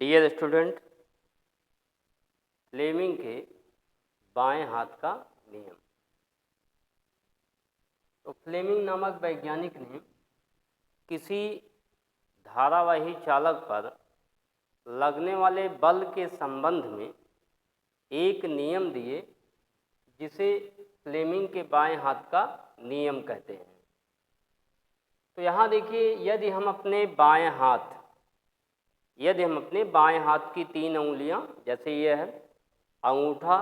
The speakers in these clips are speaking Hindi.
डियर स्टूडेंट, फ्लेमिंग के बाएं हाथ का नियम। तो फ्लेमिंग नामक वैज्ञानिक ने किसी धारावाही चालक पर लगने वाले बल के संबंध में एक नियम दिए जिसे फ्लेमिंग के बाएं हाथ का नियम कहते हैं। तो यहाँ देखिए, यदि हम अपने बाएं हाथ की 3 उंगलियां, जैसे ये है अंगूठा,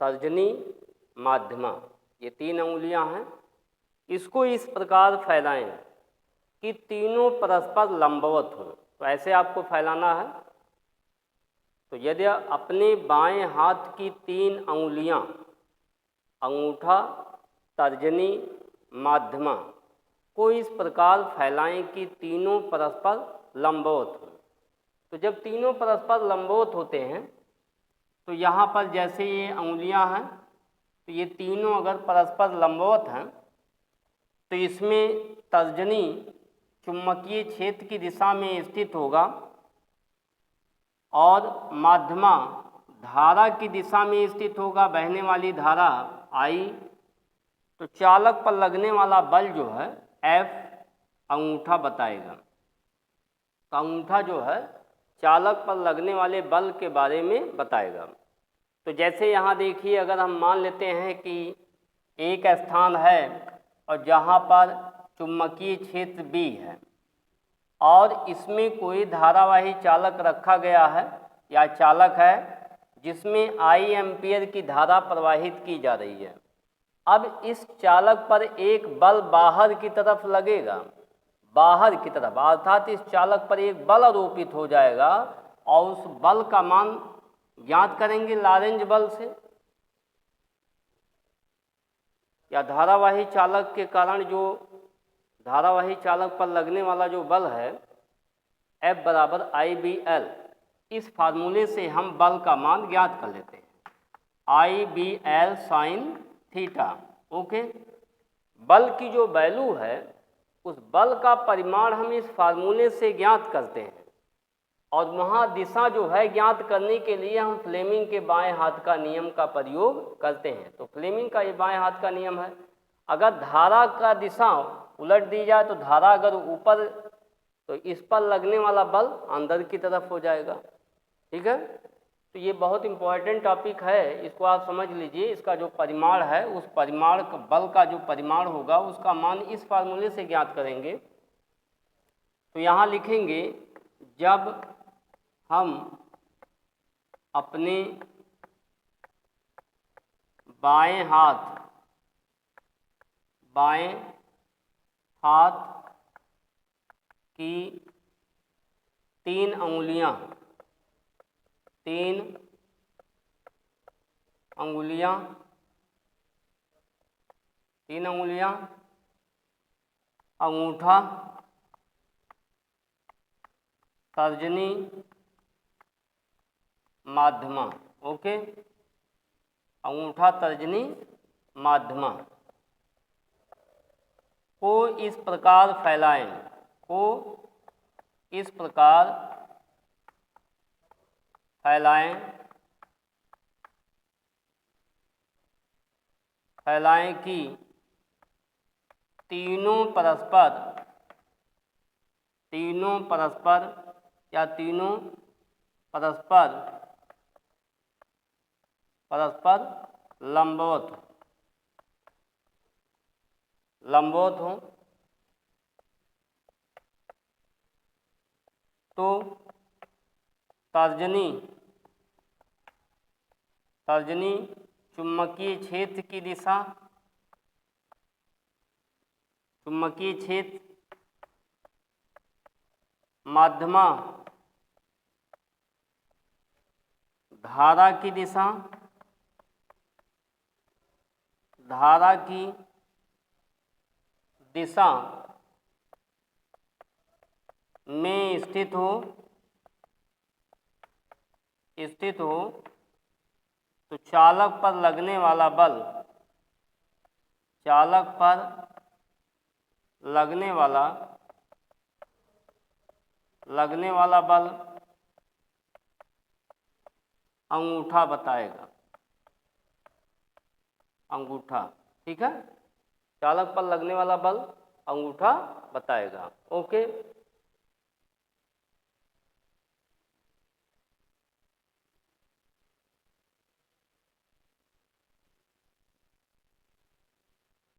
तर्जनी, माध्यमा, ये 3 उंगलियां हैं, इसको इस प्रकार फैलाएं कि तीनों परस्पर लंबवत हो। तो ऐसे आपको फैलाना है। तो यदि अपने बाएं हाथ की 3 उंगलियां अंगूठा, तर्जनी, माध्यमा को इस प्रकार फैलाएं कि तीनों परस्पर लंबवत हो। तो जब तीनों परस्पर लंबवत होते हैं तो यहाँ पर जैसे ये उंगलियां हैं, तो ये तीनों अगर परस्पर लंबवत हैं तो इसमें तर्जनी चुंबकीय क्षेत्र की दिशा में स्थित होगा और माध्यमा धारा की दिशा में स्थित होगा, बहने वाली धारा आई। तो चालक पर लगने वाला बल जो है F अंगूठा बताएगा। तो अंगूठा जो है चालक पर लगने वाले बल के बारे में बताएगा। तो जैसे यहाँ देखिए, अगर हम मान लेते हैं कि एक स्थान है और जहाँ पर चुंबकीय क्षेत्र B है और इसमें कोई धारावाही चालक रखा गया है या चालक है जिसमें I एम्पीयर की धारा प्रवाहित की जा रही है। अब इस चालक पर एक बल बाहर की तरफ लगेगा, बाहर की तरफ, अर्थात इस चालक पर एक बल आरोपित हो जाएगा और उस बल का मान ज्ञात करेंगे लॉरेंज बल से। या धारावाही चालक के कारण जो धारावाही चालक पर लगने वाला जो बल है F बराबर IBL, इस फार्मूले से हम बल का मान ज्ञात कर लेते हैं, IBL साइन थीटा। ओके, बल की जो वैल्यू है उस बल का परिमाण हम इस फार्मूले से ज्ञात करते हैं और वहाँ दिशा जो है ज्ञात करने के लिए हम फ्लेमिंग के बाएं हाथ का नियम का प्रयोग करते हैं। तो फ्लेमिंग का ये बाएं हाथ का नियम है, अगर धारा का दिशा उलट दी जाए तो धारा अगर ऊपर, तो इस पर लगने वाला बल अंदर की तरफ हो जाएगा। ठीक है, तो ये बहुत इंपॉर्टेंट टॉपिक है, इसको आप समझ लीजिए। इसका जो परिमाण है, उस परिमाण का, बल का जो परिमाण होगा उसका मान इस फार्मूले से ज्ञात करेंगे। तो यहाँ लिखेंगे, जब हम अपने बाएं हाथ की 3 उंगलियां अंगूठा, तर्जनी, माध्यमा, ओके, अंगूठा, तर्जनी, माध्यमा को इस प्रकार फैलाएं कि तीनों परस्पर लंबवत हो। तो तर्जनी चुंबकीय क्षेत्र की दिशा, चुंबकीय क्षेत्र, माध्यमा धारा की दिशा, में स्थित हो। तो चालक पर लगने वाला बल, लगने वाला बल अंगूठा बताएगा, अंगूठा। ठीक है, चालक पर लगने वाला बल अंगूठा बताएगा। ओके।